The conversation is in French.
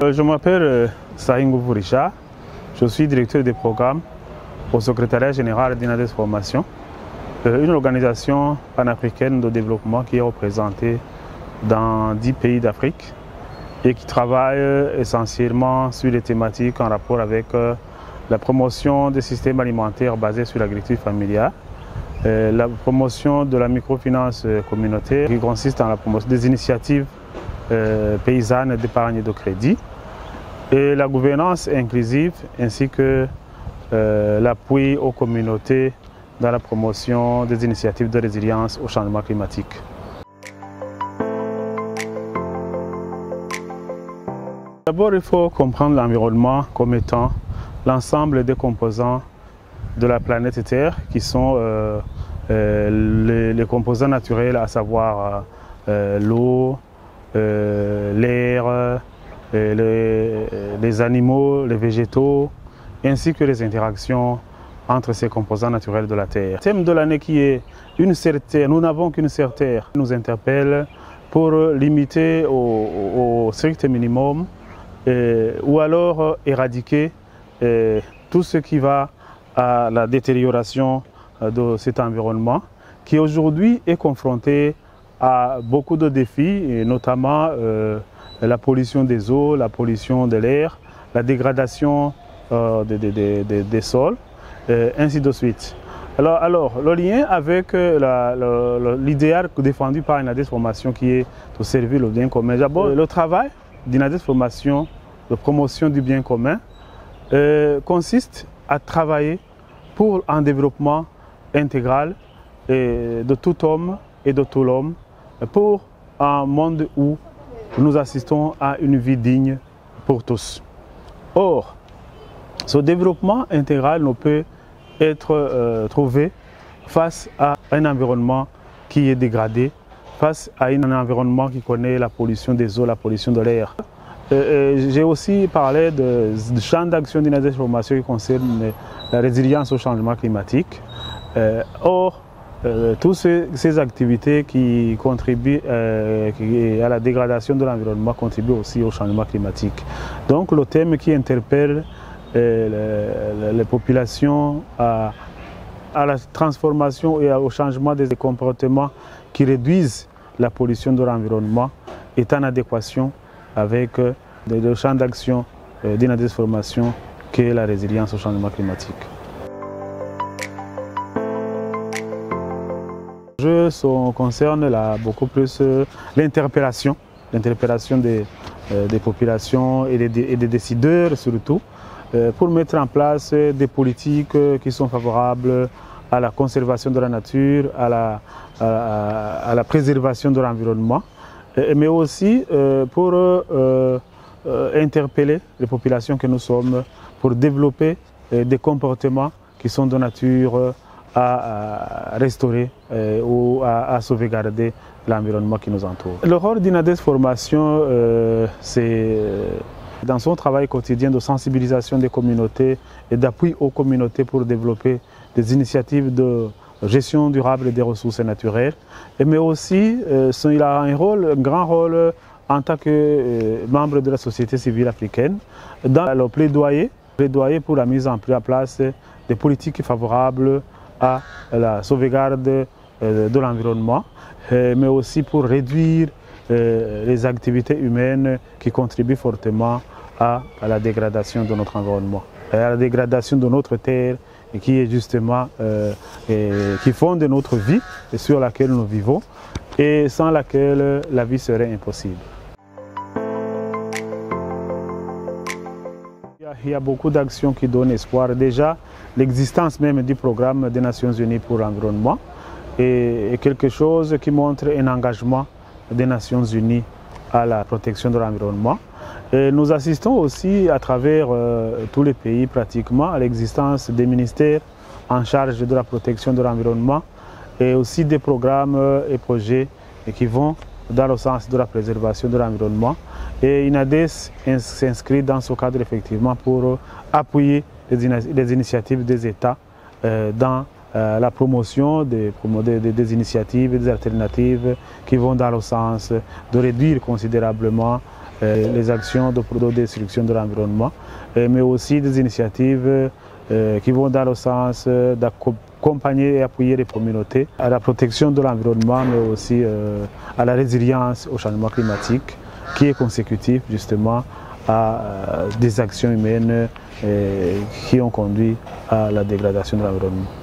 Je m'appelle Sahingouvou Richard, je suis directeur des programmes au secrétariat général d'INADES Formation, une organisation panafricaine de développement qui est représentée dans 10 pays d'Afrique et qui travaille essentiellement sur des thématiques en rapport avec la promotion des systèmes alimentaires basés sur l'agriculture familiale, la promotion de la microfinance communautaire qui consiste en la promotion des initiatives paysannes d'épargne et de crédit, et la gouvernance inclusive ainsi que l'appui aux communautés dans la promotion des initiatives de résilience au changement climatique. D'abord, il faut comprendre l'environnement comme étant l'ensemble des composants de la planète Terre qui sont les composants naturels, à savoir l'eau, l'air, les animaux, les végétaux, ainsi que les interactions entre ces composants naturels de la Terre. Le thème de l'année qui est une seule Terre, nous n'avons qu'une seule Terre, nous interpelle pour limiter au strict minimum ou alors éradiquer tout ce qui va à la détérioration de cet environnement qui aujourd'hui est confronté à beaucoup de défis, et notamment la pollution des eaux, la pollution de l'air, la dégradation des sols, ainsi de suite. Alors, le lien avec l'idéal défendu par INADES Formation qui est de servir le bien commun. D'abord, le travail d'INADES Formation de promotion du bien commun consiste à travailler pour un développement intégral de tout homme et de tout l'homme, pour un monde où nous assistons à une vie digne pour tous. Or, ce développement intégral ne peut être trouvé face à un environnement qui est dégradé, face à un environnement qui connaît la pollution des eaux, la pollution de l'air. J'ai aussi parlé du champ d'action d'INADES Formation qui concerne la résilience au changement climatique. Or, toutes ces activités qui contribuent à la dégradation de l'environnement contribuent aussi au changement climatique. Donc le thème qui interpelle les populations à la transformation et au changement des comportements qui réduisent la pollution de l'environnement est en adéquation avec le champ d'action d'INADES Formation qui est la résilience au changement climatique. Le jeu concerne beaucoup plus l'interpellation des populations et des décideurs surtout, pour mettre en place des politiques qui sont favorables à la conservation de la nature, à la préservation de l'environnement, mais aussi pour interpeller les populations que nous sommes, pour développer des comportements qui sont de nature à restaurer ou à sauvegarder l'environnement qui nous entoure. Le rôle d'INADES Formation, c'est dans son travail quotidien de sensibilisation des communautés et d'appui aux communautés pour développer des initiatives de gestion durable des ressources naturelles, mais aussi il a un grand rôle en tant que membre de la société civile africaine dans le plaidoyer pour la mise en place des politiques favorables à la sauvegarde de l'environnement, mais aussi pour réduire les activités humaines qui contribuent fortement à la dégradation de notre environnement, à la dégradation de notre terre, et qui est justement qui fonde notre vie et sur laquelle nous vivons et sans laquelle la vie serait impossible. Il y a beaucoup d'actions qui donnent espoir. Déjà, l'existence même du programme des Nations Unies pour l'environnement est quelque chose qui montre un engagement des Nations Unies à la protection de l'environnement. Nous assistons aussi à travers tous les pays pratiquement à l'existence des ministères en charge de la protection de l'environnement et aussi des programmes et projets qui vont dans le sens de la préservation de l'environnement. Et INADES s'inscrit dans ce cadre effectivement pour appuyer les initiatives des États dans la promotion des initiatives et des alternatives qui vont dans le sens de réduire considérablement les actions de destruction de l'environnement, mais aussi des initiatives qui vont dans le sens d'accompagner et appuyer les communautés à la protection de l'environnement, mais aussi à la résilience au changement climatique, qui est consécutif justement à des actions humaines qui ont conduit à la dégradation de l'environnement.